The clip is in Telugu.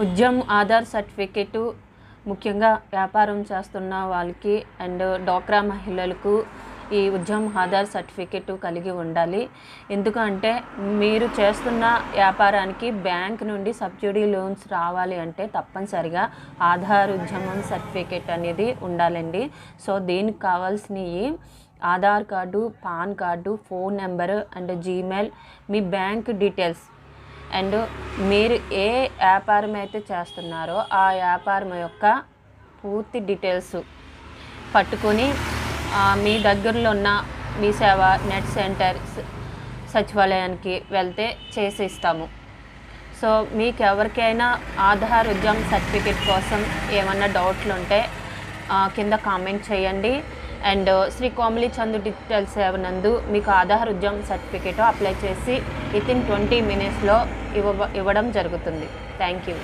ఉద్యమ్ ఆధార్ సర్టిఫికెటు ముఖ్యంగా వ్యాపారం చేస్తున్న వాళ్ళకి అండ్ డ్వాక్రా మహిళలకు ఈ ఉద్యమ్ ఆధార్ సర్టిఫికెట్ కలిగి ఉండాలి. ఎందుకంటే మీరు చేస్తున్న వ్యాపారానికి బ్యాంక్ నుండి సబ్సిడీ లోన్స్ రావాలి అంటే తప్పనిసరిగా ఆధార్ ఉద్యమం సర్టిఫికెట్ అనేది ఉండాలండి. సో దీనికి కావాల్సినవి Aadhaar card, pan card, phone number and Gmail, me bank details and మీరు ఏ వ్యాపారం అయితే చేస్తున్నారో ఆ వ్యాపారం యొక్క పూర్తి డీటెయిల్స్ పట్టుకొని మీ దగ్గరలో ఉన్న మీ సేవ నెట్ సెంటర్ సచివాలయానికి వెళ్తే చేసి ఇస్తాము. సో మీకు ఎవరికైనా ఆధార్ ఉద్యమ్ సర్టిఫికెట్ కోసం ఏమన్నా డౌట్లు ఉంటే కింద కామెంట్ చేయండి. అండ్ శ్రీ కోమలి చందు డిజిటల్ సేవ నందు మీకు ఆధార్ ఉద్యమ్ సర్టిఫికేట్ అప్లై చేసి వితిన్ 20 minutesలో ఇవ్వడం జరుగుతుంది. Thank you.